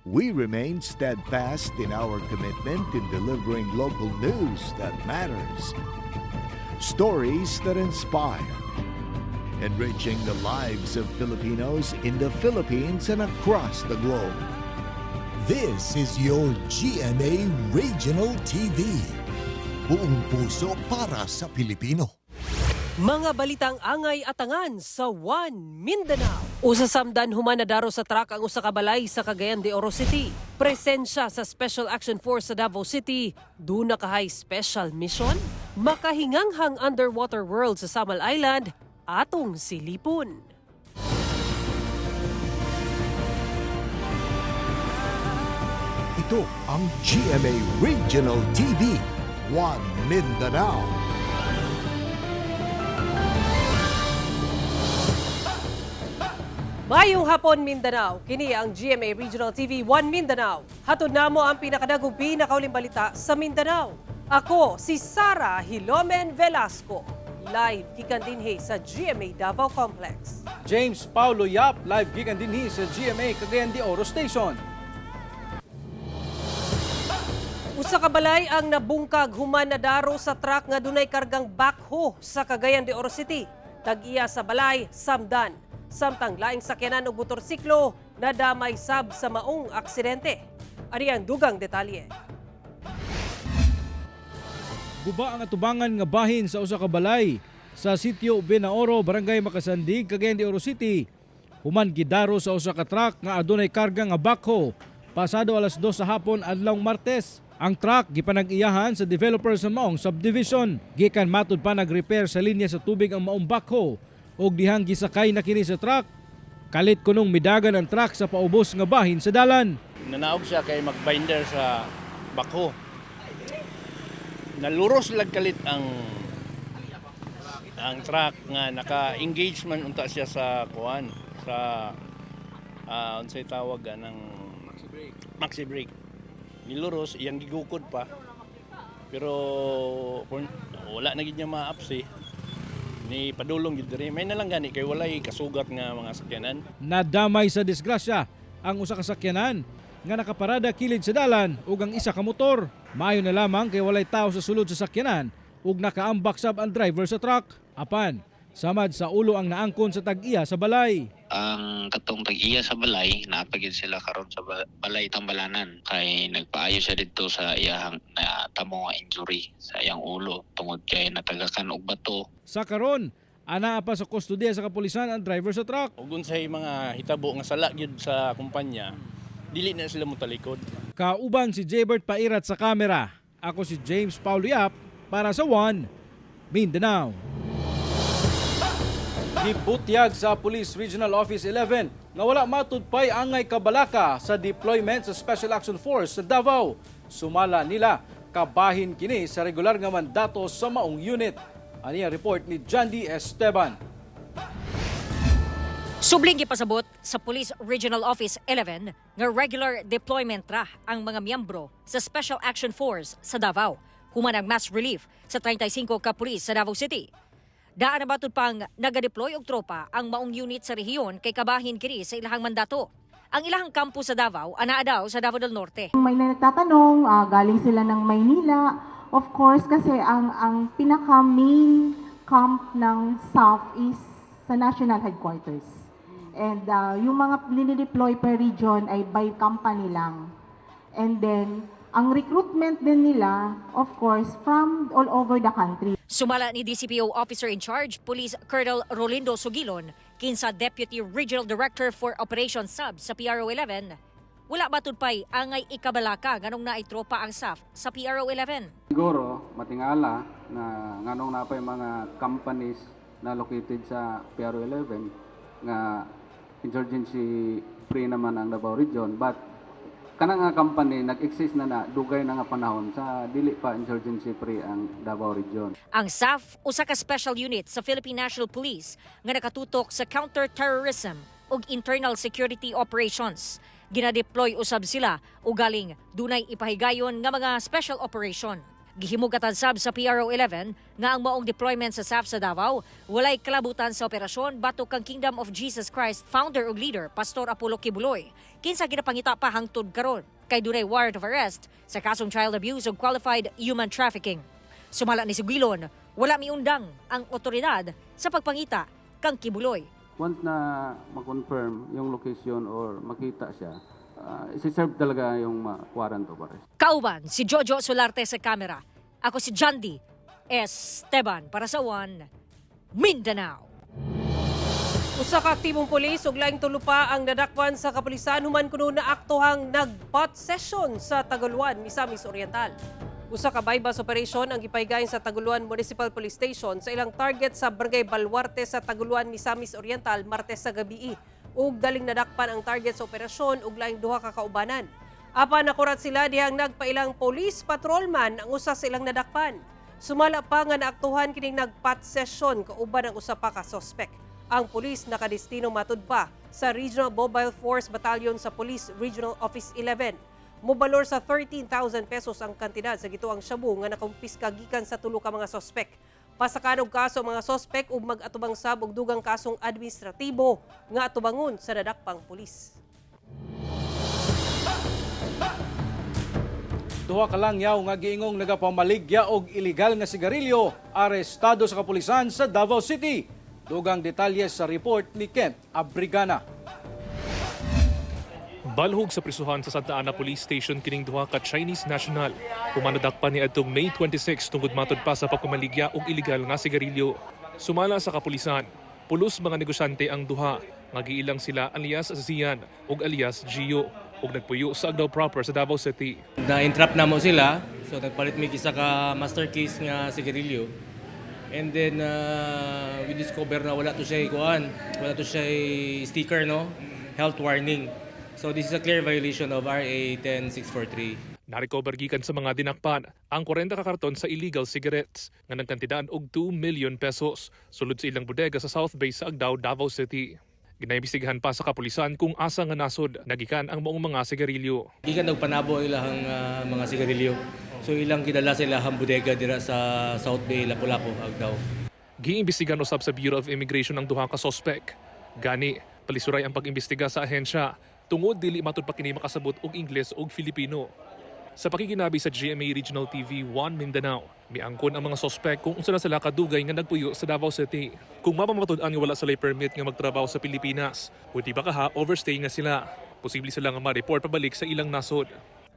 we remain steadfast in our commitment in delivering local news that matters. Stories that inspire. Enriching the lives of Filipinos in the Philippines and across the globe. This is your GMA Regional TV. Buong puso para sa Pilipino. Mga balitang angay at angan sa One Mindanao. Usasamdan humanadaro sa truck ang usa ka balay sa Cagayan de Oro City. Presensya sa Special Action Force sa Davao City. Duna kahay special mission? Makahinganghang underwater world sa Samal Island. Atong silipon. Ito ang GMA Regional TV. One Mindanao. Mayong hapon Mindanao, kini ang GMA Regional TV 1 Mindanao. Hatod namo ang pinakadagong pinakauling balita sa Mindanao. Ako si Sara Hilomen Velasco, live gikan dinhi sa GMA Davao Complex. James Paulo Yap, live gikan dinhi sa GMA Cagayan de Oro Station. Usa ka balay ang nabungkag human na daro sa truck nga dunay kargang backhoe sa Cagayan de Oro City. Tag-iya sa balay, samdan. Samtang laing sakyanan og motorsiklo na damay sab sa maong aksidente. Ari ang dugang detalye. Guba ang atubangan nga bahin sa usa ka balay sa sitio Benaoro, Barangay Makasandig, Cagayan de Oro City. Human gidaro sa usa ka truck nga adunay karga nga backhoe pasado alas 2 sa hapon adlawng Martes. Ang truck gipanag-iyahan sa developer sa maong subdivision. Gikan matud pa nag-repair sa linya sa tubig ang maong backhoe og dihang gisakay na kini sa truck. Kalit kunong midagan ang truck sa paubos nga bahin sa dalan. Nanaog siya kay magbinder sa bako. Naluros lang kalit ang truck nga naka-engage man unta siya sa kuan sa unsay tawag ng maxi brake. Niluros iyang gigukod pa. Pero wala na gid niya ma-apsi. Ni padulong gid diri may nalang gani kay walay kasugat nga mga sakyanan. Nadamay sa disgrasya ang usa ka sakyanan nga nakaparada kilid sa dalan ug ang isa ka motor. Maayo na lamang kay walay tao sa sulod sa sakyanan ug nakaambak sab ang driver sa truck. Apan samad sa ulo ang naangkon sa tag-iya sa balay. Ang katong tag-iya sa balay, napagid sila karon sa balay Tambalanan kay nagpaayo siya dito sa iyang tamo nga injury sa iyang ulo tungod kay natagakan og bato. Sa karon, ana pa sa kustodiya sa kapulisan ang driver sa truck. Ug unsay mga hitabo nga sala gyud sa kumpanya, dili na sila motalikod. Kauban si Jaybert Pairat sa kamera. Ako si James Paulo Yap para sa One Mindanao. Gibutyag sa Police Regional Office 11 nga wala matudpay angay kabalaka sa deployment sa Special Action Force sa Davao. Sumala nila kabahin kini sa regular nga mandato sa maong unit. Ani ang report ni Jandy Esteban. Subling gipasabot sa Police Regional Office 11 nga regular deployment ra ang mga miyembro sa Special Action Force sa Davao. Human ang mass relief sa 35 ka pulis sa Davao City. Daan na batud pang nagadeploy og tropa ang maong unit sa rehiyon kay kabahin kini sa ilahang mandato. Ang ilahang kampo sa Davao, anaa daw sa Davao del Norte. May nagtatanong, galing sila ng Maynila. Of course, kasi ang pinaka-main camp ng South is sa National Headquarters. And yung mga nilideploy per region ay by company lang. And then, ang recruitment din nila, of course, from all over the country. Sumala ni DCPO Officer in Charge, Police Colonel Rolindo Sugilon, kinsa Deputy Regional Director for Operations Sub sa PRO 11. Wala batud pay angay ikabalaka nganong naay tropa ang SAF sa PRO 11. Siguro matingala na nganong na pa yung mga companies na located sa PRO 11 nga insurgency free naman ang Davao Region, but kanang nga company nag-exist na dugay na nga panahon sa dili pa insurgency free ang Davao Region. Ang SAF usa ka special unit sa Philippine National Police nga nakatutok sa counter-terrorism ug internal security operations. Ginadeploy usab sila ugaling dunay ipahigayon nga mga special operation. Gihimugatan sab sa PRO11 nga ang maong deployment sa SAF sa Davao walay kalabutan sa operasyon batok kang Kingdom of Jesus Christ founder ug leader Pastor Apollo Kibuloy. Kinsa ginapangita pa hangtod karon kay dunay warrant of arrest sa kasong child abuse ug qualified human trafficking. Sumala ni Sugilon, wala miundang ang otoridad sa pagpangita kang Kibuloy. Once na ma-confirm yung location or makita siya, isi-serve talaga yung warrant of arrest. Kauban si Jojo Solarte sa kamera. Ako si Jandy Esteban para sa One Mindanao. Usa ka aktibong pulis ug laing tulo pa ang nadakpan sa kapulisan human kuno na aktuhang nag-pot session sa Taguluan, Misamis Oriental. Usa ka bypass operation ang gipaygayon sa Taguluan Municipal Police Station sa ilang target sa Barangay Baluarte sa Taguluan, Misamis Oriental, Martes sa gabi. Ug daling nadakpan ang target sa operasyon ug laing duha ka kaubanan. Apan nakurat sila dihang nagpailang police patrolman ang usa sa ilang nadakpan. Sumala pa nga naaktuhan kining nag-pot session kauban ang usa pa ka suspect. Ang pulis nakadestino matud pa sa Regional Mobile Force Battalion sa Police Regional Office 11. Mobalor sa 13,000 pesos ang kantidad sa gituang shabu nga nakumpiska gikan sa tulo ka mga suspect. Pasakan og kaso mga suspect ug mag-atubang sab og dugang kasong administratibo nga atubangon sa nadakpang pulis. Duha ka lang yaw nga giingong nagapamaligya og ilegal nga sigarilyo arestado sa kapulisan sa Davao City. Dugang detalye sa report ni Kent Abrigana. Balhog sa prisuhan sa Santa Ana Police Station kining duha ka Chinese national. Pumanadakpan ni adtong May 26 tungod matod pa sa pagpamaligya og ilegal nga sigarilyo. Sumala sa kapulisan, pulos mga negosyante ang duha nga giilang sila alias Zian ug alias Gio ug nagpuyo sa Agdao proper sa Davao City. Na-entrap na mo sila, so nagpalit may isa ka master case nga sigarilyo. And then we discover na wala to siya wala to siya sticker, no? Health warning. So this is a clear violation of RA 10643. Narecover gikan sa mga dinakpan ang 40 ka karton sa illegal cigarettes nga nagkantidaan og 2 million pesos sulod sa ilang bodega sa South Bay sa Agdao, Davao City. Ginaimbestigahan pa sa kapulisan kung asa nga nasod nagikan ang maong mga sigarilyo. Gikan nagpanabo ilahang mga sigarilyo. So ilang kidala sa ilahang bodega dira sa South Bay, Lapu-Lapu, Agdao. Giimbestigahan usab sa Bureau of Immigration ang duha ka suspect. Gani, palisuray ang pag-imbestiga sa ahensya tungod dili matud pa kini makasabot og Ingles ug Filipino. Sa pakikinabi sa GMA Regional TV 1 Mindanao, miangkon ang mga suspect kung unsa na sila kadugay nga nagpuyo sa Davao City. Kung mapamatud-an nga wala sila permit nga magtrabaho sa Pilipinas, o di ba kaha overstay nga sila, posible sila nga ma-report pabalik sa ilang nasod.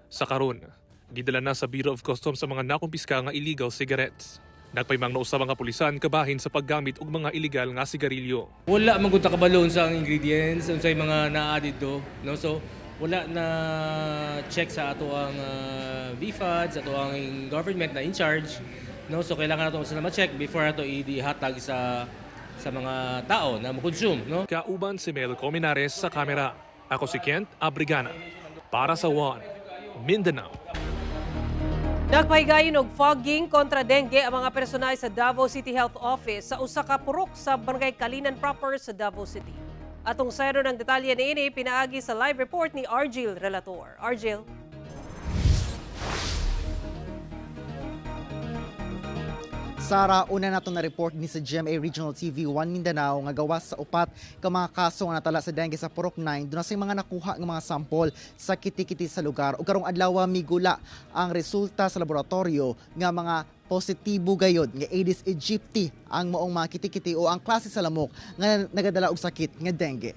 Sa karon, gidala na sa Bureau of Customs sa mga nakumpiska nga illegal cigarettes. Nagpaymang nausab ang kapulisan kabahin sa paggamit og mga illegal nga sigarilyo. Wala man gud kabalo sa ingredients unsay mga naa dito, no? So wala na check sa ato ang BFAD, sa ato ang government na in charge, no? So kailangan nato sila ma-check before ato ihatag sa mga tao na mo-consume, no? Kauban si Mel Cominares sa kamera. Ako si Kent Abrigana para sa One Mindanao. Nagpahigayon og fogging kontra dengue ang mga personal sa Davao City Health Office sa usa ka purok sa Barangay Kalinan proper sa Davao City. Atong sayro ng detalye niini pinaagi sa live report ni Argil Relator. Argil. Sara, una nato na report ni sa GMA Regional TV 1 Mindanao nga gawas sa upat ka mga kaso nga natala sa dengue sa Purok 9 doon sa mga nakuha ng mga sampol sa kiti-kiti sa lugar. O karong adlaw migula ang resulta sa laboratorio nga mga positibo gayod nga Aedes aegypti ang maong mga kiti-kiti o ang klase sa lamok nga nagadala og sakit nga dengue.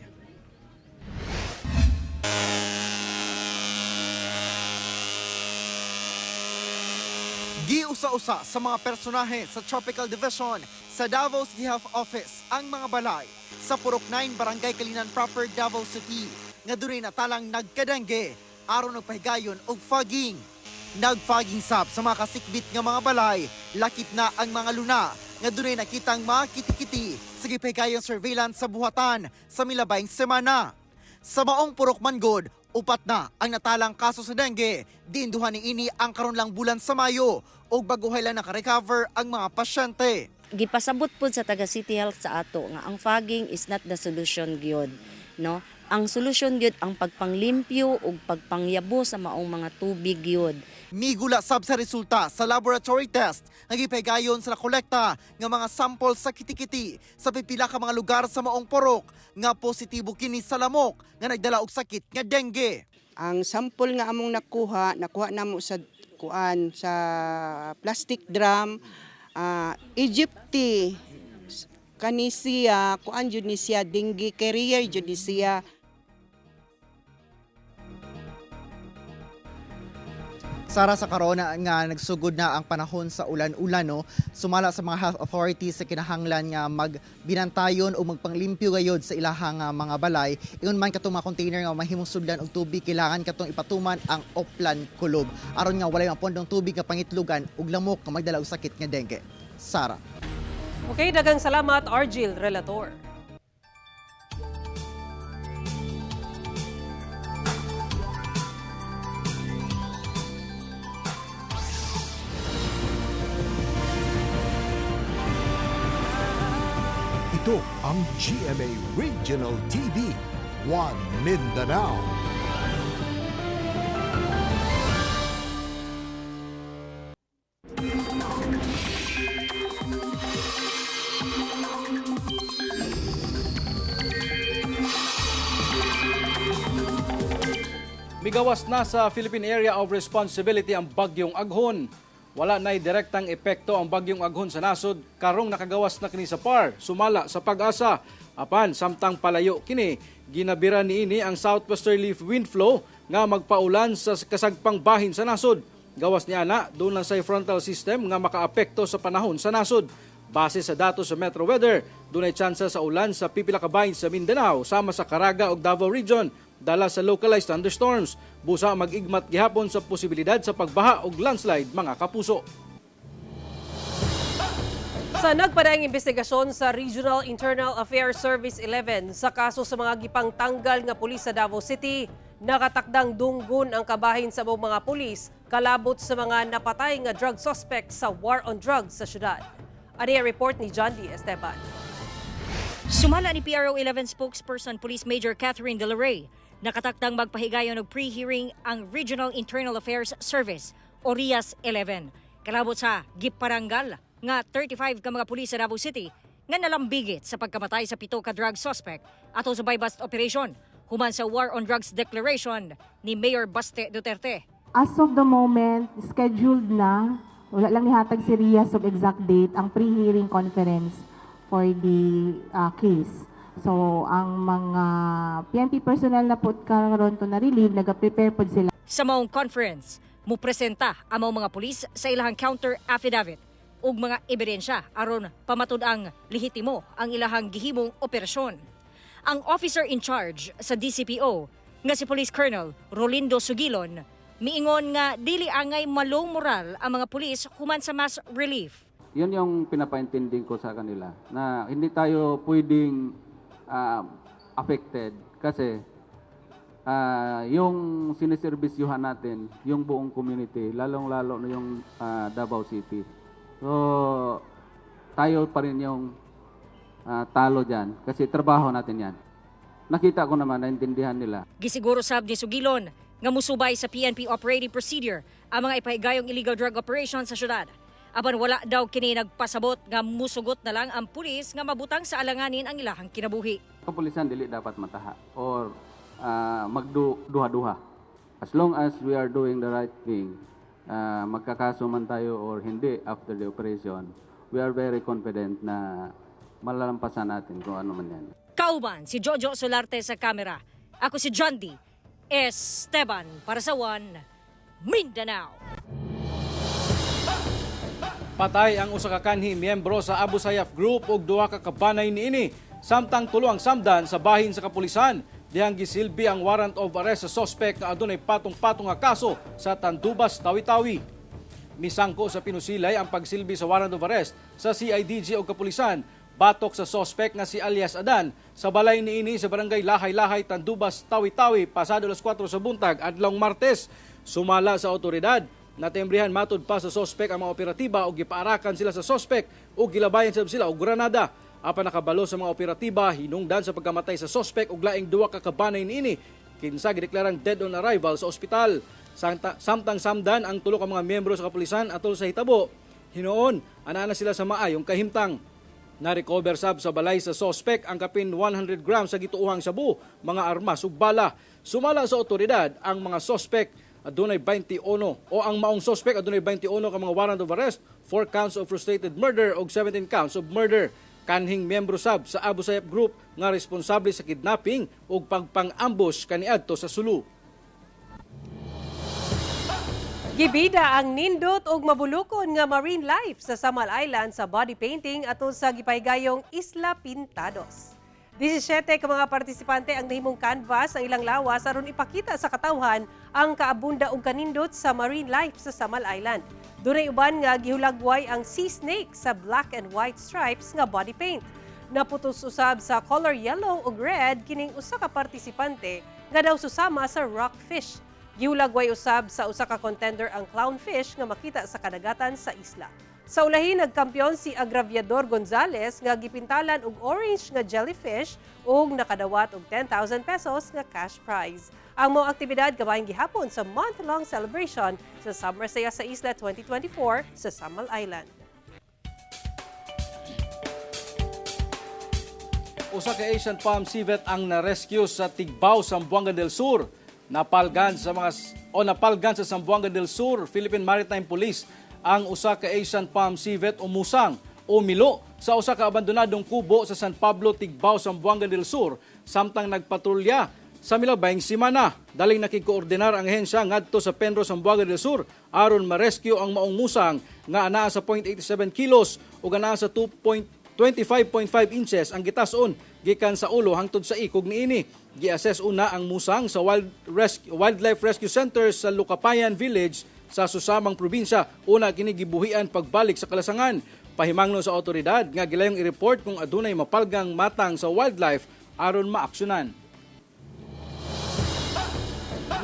Giusa-usa sa mga personahe sa Tropical Division sa Davao City Health Office ang mga balay sa Purok 9 Barangay Kalinan proper, Davao City nga dunay natalang nagkadengge aron nagpahigayon og fogging. Nagfogging sab sa mga kasikbit nga mga balay, lakip na ang mga luna nga dunay nakitang mga kiti-kiti sa gipahigayon surveillance sa buhatan sa milabayng semana. Sa maong Purok Mangod, upat na ang natalang kaso sa dengue. Diinduhan ni ini ang karon lang bulan sa Mayo ug baguhay lang naka-recover ang mga pasyente. Gipasabot pud sa taga City Health sa ato nga ang fogging is not the solution gyud, no? Ang solusyon gyud ang pagpanglimpyo ug pagpangyabo sa maong mga tubig gyud. Migula sab sa resulta sa laboratory test nga gipahigayon sa kolekta nga mga sample sa kitikiti sa pipila ka mga lugar sa maong porok nga positibo kini sa lamok nga nagdala og sakit nga dengue. Ang sample nga among nakuha namo sa sa plastic drum, Egypti, kanisiya, kuan jud ni siya, dengue carrier jud ni siya. Sara, sa karona nga nagsugod na ang panahon sa ulan-ulan, no, sumala sa mga health authorities sa kinahanglan nga magbinantayon o magpanglimpyo gayod sa ilahang mga balay. Ingon man katong mga container nga mahimong sudlan og tubig, kailangan katong ipatuman ang oplan kulob aron nga walay mapondong tubig nga pangitlugan ug lamok nga magdala og sakit nga dengue. Sara. Okay, dagang salamat, Argil Relator. Ito ang GMA Regional TV, One Mindanao. Migawas na sa Philippine Area of Responsibility ang Bagyong Aghon. Wala na'y direktang epekto ang Bagyong Aghon sa nasod karong nakagawas na kini sa PAR, sumala sa Pag-asa. Apan samtang palayo kini, ginabira niini ang southwesterly wind flow nga magpaulan sa kasagpang bahin sa nasod. Gawas niya na, doon lang sa frontal system nga makaapekto sa panahon sa nasod. Base sa datos sa Metro Weather, doon ay tsansa sa ulan sa pipila ka bahin sa Mindanao, sama sa Caraga ug Davao Region, dala sa localized thunderstorms. Busa mag-igmat gihapon sa posibilidad sa pagbaha ug landslide, mga kapuso. Sa nagpadaing investigasyon sa Regional Internal Affairs Service 11 sa kaso sa mga gipangtanggal nga pulis sa Davao City, nakatakdang dunggon ang kabahin sa mga pulis kalabot sa mga napatay nga drug suspect sa war on drugs sa syudad. Ani ang report ni John D. Esteban. Sumala ni PRO 11 spokesperson Police Major Catherine De La Rey, nakatakdang magpahigayon og pre-hearing ang Regional Internal Affairs Service o RIAS 11. Kalabot sa giparanggal nga 35 ka mga pulis sa Davao City nga nalambigit sa pagkamatay sa 7 ka drug suspect ato sa buy-bust operation human sa War on Drugs Declaration ni Mayor Baste Duterte. As of the moment, scheduled na, wala lang nihatag si Rias of exact date, ang pre-hearing conference for the case. So, ang mga PNP personnel na po karon to na-relieve, nag-prepare po sila. Sa maong conference, mupresenta ang mga pulis sa ilahang counter affidavit ug mga ebidensya aron pamatud ang lehitimo ang ilahang gihimong operasyon. Ang officer in charge sa DCPO nga si Police Colonel Rolindo Sugilon miingon nga dili angay malong moral ang mga pulis human sa mass relief. Yun yung pinapaintindi ko sa kanila na hindi tayo pwedeng affected kasi yung siniservisyuhan natin, yung buong community, lalong-lalo na yung Davao City. So, tayo pa rin yung talo dyan kasi trabaho natin yan. Nakita ko naman, naintindihan nila. Gisiguro sab ni Sugilon nga musubay sa PNP operating procedure ang mga ipahigayong illegal drug operation sa syudad. Apan wala daw kini nagpasabot nga musugot na lang ang pulis nga mabutang sa alanganin ang ilahang kinabuhi. Kapulisan dili dapat mataha or magduha-duha. As long as we are doing the right thing, magkakaso man tayo or hindi after the operation, we are very confident na malalampasan natin kung ano man yan. Kauban si Jojo Solarte sa kamera. Ako si John D. Esteban para sa One Mindanao. Patay ang usa ka kanhi miyembro sa Abu Sayyaf Group ug duha ka kabanay niini samtang tulo ang samdan sa bahin sa kapulisan. Dihang gisilbi ang warrant of arrest sa suspect na adunay patong-patong nga kaso sa Tandubas, Tawi-Tawi. Misangko sa pinusilay ang pagsilbi sa warrant of arrest sa CIDG o kapulisan batok sa suspect nga si alias Adan sa balay niini sa barangay Lahay-Lahay, Tandubas, Tawi-Tawi pasado alas 4 sa buntag adlong Martes. Sumala sa otoridad, natembrihan matud pa sa suspect ang mga operatiba o gipaarakan sila sa suspect o gilabayan sila og granada. Apan nakabalo sa mga operatiba hinungdan sa pagkamatay sa sospek ug laing duwa ka kabanay niini kinsa gideklarang dead on arrival sa ospital. Samtang samdan ang tulo ka mga miyembro sa kapulisan atol sa hitabo. Hinoon ana na sila sa maayong kahimtang. Na-recover sab sa balay sa sospek ang kapin 100 grams sa gituuhang sabu, mga armas ug bala. Sumala sa otoridad ang mga sospek adunay 21 o ang maong sospek adunay 21 ka mga warrant of arrest, 4 counts of frustrated murder ug 17 counts of murder. Kanhing miyembro sab sa Abu Sayyaf Group nga responsable sa kidnapping ug pagpang-ambush kaniadto sa Sulu. Gibida ang nindot ug mabulukon nga marine life sa Samal Island sa body painting atol sa gipaygayong Isla Pintados. 17 ka mga partisipante ang nahimong canvas ang ilang lawas aron ipakita sa katawhan ang kaabunda ug kanindot sa marine life sa Samal Island. Dunay uban nga gihulagway ang sea snake sa black and white stripes nga body paint. Naputos usab sa color yellow ug red kining usa ka partisipante nga daw susama sa rockfish. Gihulagway usab sa usa ka contender ang clownfish nga makita sa kadagatan sa isla. Sa ulahi nagkampiyon si Agraviador Gonzales nga gipintalan og orange nga jellyfish ug nakadawat og 10,000 pesos nga cash prize. Ang mga aktibidad kabayang gihapon sa month-long celebration sa Summer Saya sa Isla 2024 sa Samal Island. Usa ka Asian palm civet ang na-rescue sa Tigbao, Zamboanga del Sur. Napalgan sa Zamboanga del Sur, Philippine Maritime Police ang usa ka Asian palm civet o musang o milo sa usa ka abandonadong kubo sa San Pablo, Tigbao, Zamboanga del Sur samtang nagpatrolya sa milabayng simana. Daling nakikoordinar ang ahensya ngadto sa Penro, Zamboanga del Sur aron ma-rescue ang maong musang nga anaa sa 0.87 kilos ug anaa sa 25.5 inches ang gitason gikan sa ulo hangtod sa ikog niini. Gi-assess una ang musang sa Wildlife Rescue Center sa Lucapayan Village sa Susamang probinsya. Una kini gibuhian pagbalik sa kalasangan. Pahimangno sa otoridad nga gilayong i-report kung adunay mapalgang matang sa wildlife aron maaksyonan.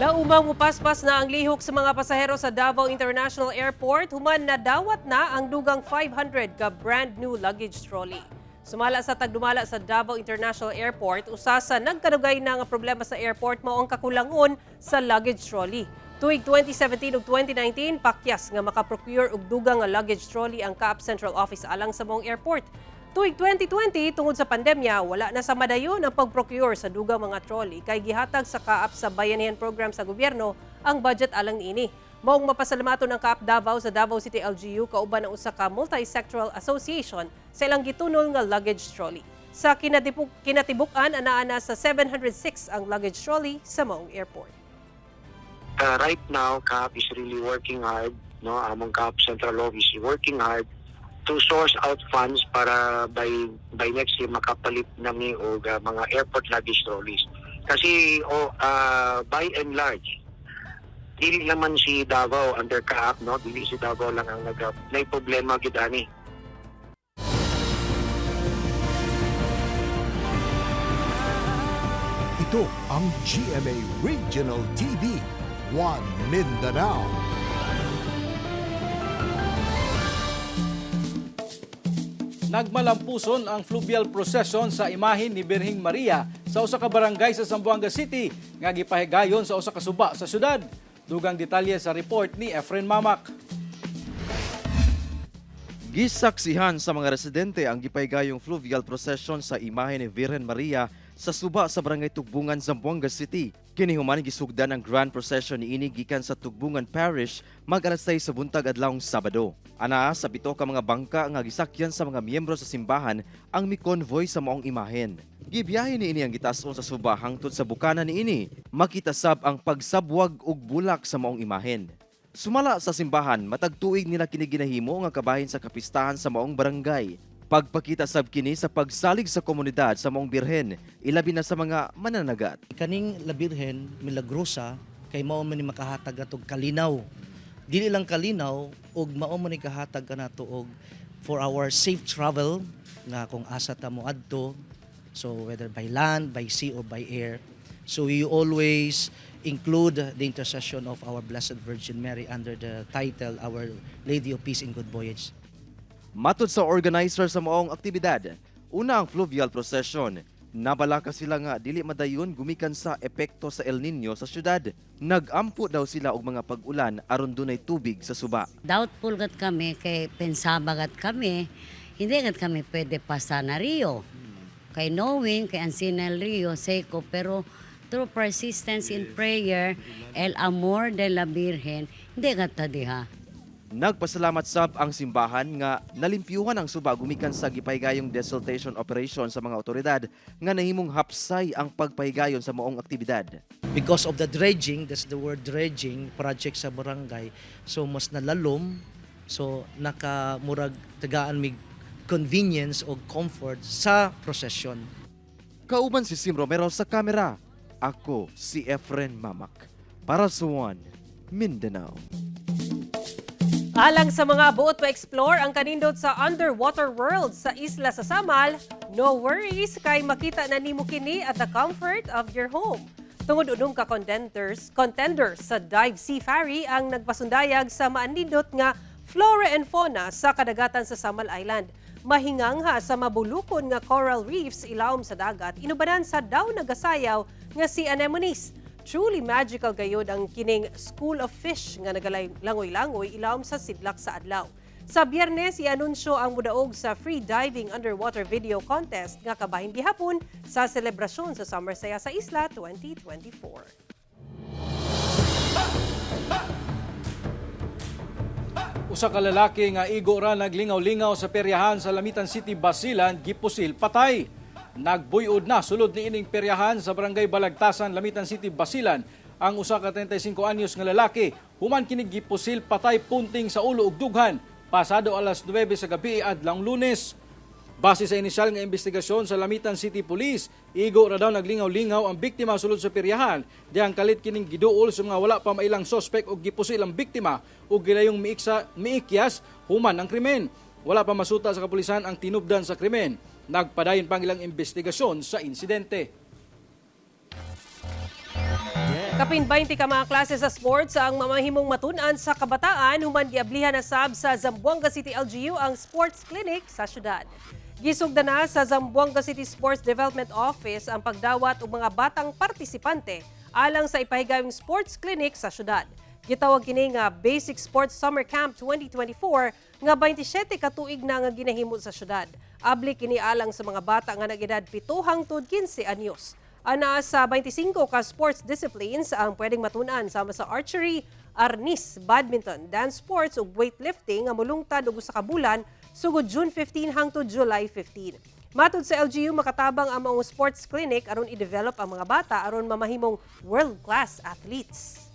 Laumang mupaspas na ang lihok sa mga pasahero sa Davao International Airport, human nadawat na ang dugang 500 ka brand new luggage trolley. Sumala sa tagdumala sa Davao International Airport, usa sa nagkanugay na nga problema sa airport mao ang kakulangon sa luggage trolley. Tuig 2017 ug 2019, pakyas nga makaprocure og dugang nga luggage trolley ang Kaap Central Office alang sa maong airport. Tuig 2020, tungod sa pandemya, wala na sa madayon ang pag-procure sa dugang mga trolley kay gihatag sa Kaap sa Bayanihan Program sa gobyerno ang budget alang niini. Maong mapasalamaton ang Kaap Davao sa Davao City LGU kauban ng usa ka multi-sectoral association sa ilang gitunol nga luggage trolley. Sa kinatibuk-an, ana sa 706 ang luggage trolley sa maong airport. Right now, Kaap is really working hard. No, among Kaap Central Office is working hard to source out funds para by next year makapalit nami og mga airport luggage trolleys. Kasi by and large, dili naman si Davao under Kaap, no? Dili si Davao lang ang may problema gid ani. Ito ang GMA Regional TV, One Mindanao. Nagmalampuson ang fluvial procession sa imahin ni Birheng Maria sa usa ka barangay sa Zamboanga City nga gipahigayon sa usa ka suba sa syudad. Dugang detalye sa report ni Efren Mamak. Gisaksihan sa mga residente ang gipaygayong fluvial procession sa imahe ni Virgen Maria sa suba sa Barangay Tugbungan, Zamboanga City. Kini human gisugdan ang grand procession niini gikan sa Tugbungan Parish mag-alas 6 sa buntag adlawng Sabado. Ana sa 7 ka mga bangka nga gisakyan sa mga miyembro sa simbahan ang mi-convoy sa maong imahen. Gibiyahe niini ang gitason sa suba hangtod sa bukana niini. Makita sab ang pagsabwag ug bulak sa maong imahen. Sumala sa simbahan, matag tuig nila kini ginahimo nga kabahin sa kapistahan sa maong barangay. Pagpakita sab kini sa pagsalig sa komunidad sa maong birhen, ilabi na sa mga mananagat. Kaning La Birhen milagrosa kay mao man ni makahatag atog kalinaw. Dili lang kalinaw ug mao man ni kahatag kanato og for our safe travel nga kung asa ta mo adto. So whether by land, by sea or by air. So we always include the intercession of our Blessed Virgin Mary under the title Our Lady of Peace and Good Voyage. Matod sa organizer sa maong aktibidad, Una ang fluvial procession. Nabalaka sila nga dili madayon gumikan sa epekto sa El Nino sa syudad. Nagampo daw sila og mga pag-ulan aron dunay tubig sa suba. Doubtful gat kami kay pensabagat kami, hindi gat kami pwede pasa na Rio. Kay knowing kay Ansinel Rio, Seco, pero through persistence in prayer, el amor de la Virgen, hindi gat diha. Nagpasalamat sab ang simbahan nga nalimpyuhan ang suba gumikan sa gipaygayong desiltation operation sa mga otoridad nga nahimong hapsay ang pagpahigayon sa maong aktibidad. Because of the dredging, that's the word dredging, project sa barangay, so mas nalalom, so nakamurag tagaan mig convenience o comfort sa procession. Kauban si Sim Romero sa kamera. Ako si Efren Mamak para sa One Mindanao. Alang sa mga buot ma-explore ang kanindot sa underwater world sa isla sa Samal, no worries kay makita na nimo kini at the comfort of your home. Tungod unong ka contenders sa Dive Seafarer ang nagpasundayag sa maanindot nga flora and fauna sa kadagatan sa Samal Island. Mahingangha sa mabulukon nga coral reefs ilawom sa dagat, inubanan sa daw nagasayaw nga si anemones. Truly magical gayod ang kining School of Fish nga nagalangoy-langoy ilawom sa sidlak sa adlaw. Sa Biyernes, ianunsyo ang mudaog sa free diving underwater video contest nga kabahin gihapon sa selebrasyon sa Summer Saya sa Isla 2024. Usa ka lalaki nga igo ra naglingaw-lingaw sa peryahan sa Lamitan City, Basilan, gipusil patay. Nagbuyod na sulod ni ining peryahan sa Barangay Balagtasan, Lamitan City, Basilan ang usa ka 35 anyos nga lalaki human kini gipusil patay punting sa ulo ug dughan pasado alas 9 sa gabi adlang Lunes. Base sa inisyal nga investigasyon sa Lamitan City Police, igo ra daw naglingaw-lingaw ang biktima sulod sa peryahan dihang kalit kining giduol sa mga wala pa mailang sospek ug gipusil ang biktima ug gilayong miikyas human ang krimen. Wala pa masuta sa kapulisan ang tinubdan sa krimen. Nagpadayon pang ilang investigasyon sa insidente. Kapin 20 ka mga klase sa sports ang mamahimong matunan sa kabataan human giablihan na sab sa Zamboanga City LGU ang sports clinic sa syudad. Gisugda na sa Zamboanga City Sports Development Office ang pagdawat og mga batang partisipante alang sa ipahigayong sports clinic sa syudad. Gitawag kini nga Basic Sports Summer Camp 2024 nga 27 ka tuig na nga ginahimo sa syudad. Abli kini alang sa mga bata nga nag-edad 7 hangtod 15 anyos. Ana sa 25 ka sports disciplines ang pwedeng matunan sama sa archery, arnis, badminton, dance sports ug weightlifting nga mulungtad og usa ka bulan sugod June 15 hangtod July 15. Matud sa LGU makatabang ang mga sports clinic aron i-develop ang mga bata aron mamahimong world-class athletes.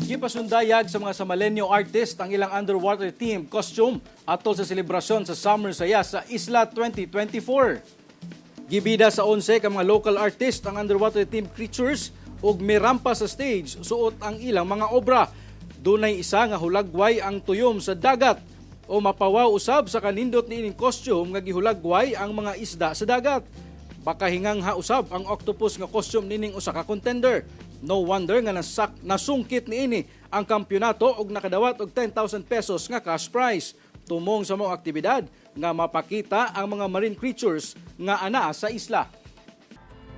Gipasundayag sa mga Samalenyo artist ang ilang underwater team costume atol sa selebrasyon sa Summer Saya sa Isla 2024. Gibida sa 11 ka mga local artist ang underwater team creatures ug may rampa sa stage suot ang ilang mga obra. Dunay isa nga hulagway ang tuyom sa dagat o mapawaw usab sa kanindot niining costume nga gihulagway ang mga isda sa dagat. Baka hingangha usab ang octopus nga costume nining usa ka contender. No wonder nga nasungkit niini ang kampyonato ug nakadawat og 10,000 pesos nga cash prize. Tumong sa mga aktibidad nga mapakita ang mga marine creatures nga ana sa isla.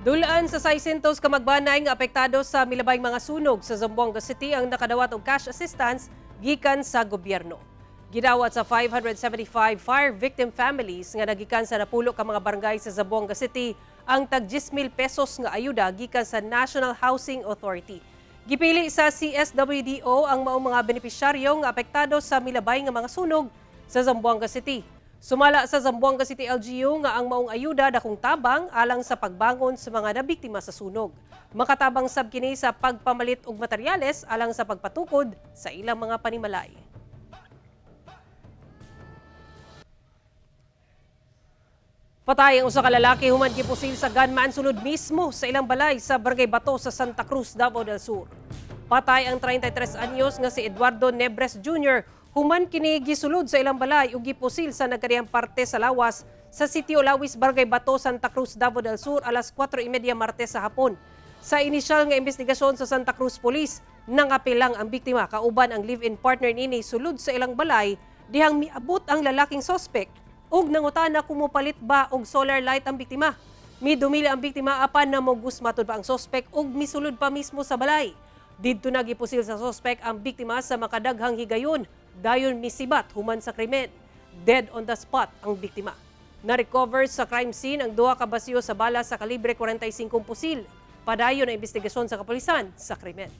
Dulaan sa 600 ka magbanay nga apektado sa milabay mga sunog sa Zamboanga City ang nakadawat og cash assistance gikan sa gobyerno. Gidawat sa 575 fire victim families nga nagikan sa napulo ka mga barangay sa Zamboanga City ang tag 10,000 pesos nga ayuda gikan sa National Housing Authority. Gipili sa CSWDO ang maong mga benepisyaryo nga apektado sa milabay nga mga sunog sa Zamboanga City. Sumala sa Zamboanga City LGU nga ang maong ayuda dakong tabang alang sa pagbangon sa mga nabiktima sa sunog. Makatabang sab kini sa pagpamalit og materyales alang sa pagpatukod sa ilang mga panimalay. Patay ang usa ka lalaki human gipusil sa gunman sulod mismo sa ilang balay sa Barangay Bato sa Santa Cruz, Davao del Sur. Patay ang 33 anyos nga si Eduardo Nebres Jr. human kini gisulod sa ilang balay ug gipusil sa nagkadiyang parte sa lawas sa Sitio Lawis, Barangay Bato, Santa Cruz, Davao del Sur alas 4:30 Martes sa hapon. Sa inisyal nga investigasyon sa Santa Cruz Police, nangapilang ang biktima kauban ang live-in partner nini sulod sa ilang balay Dihang miabot ang lalaking sospek ug nangutana kung mopalit ba og solar light ang biktima. Midumili ang biktima apan na mogus matud pa ang sospek ug misulod pa mismo sa balay. Didto nagipusil sa sospek ang biktima sa makadaghang higayon, dayon misibat human sa krimen. Dead on the spot ang biktima. Na-recover sa crime scene ang 2 ka basyo sa bala sa kalibre 45 pusil. Padayon ang investigasyon sa kapulisan sa krimen.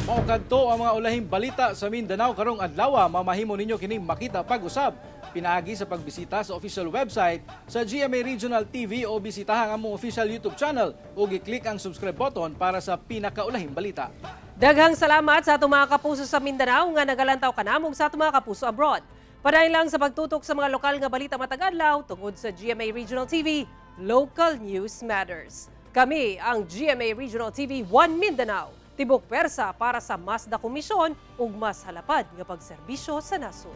Maukadto ang mga ulahing balita sa Mindanao karong adlaw, mamahimo ninyo kining makita pag-usab. Pinaagi sa pagbisita sa official website sa GMA Regional TV o bisitahan ang among official YouTube channel o i-click ang subscribe button para sa pinakaulahing balita. Daghang salamat sa atong mga kapuso sa Mindanao nga nagalantaw kanamong sa atong mga kapuso abroad. Padayon lang sa pagtutok sa mga lokal nga balita matag adlaw tungod sa GMA Regional TV, Local News Matters. Kami ang GMA Regional TV 1 Mindanao. Tibok persa para sa mas da komisyon ug mas halapad nga pagserbisyo sa nasod.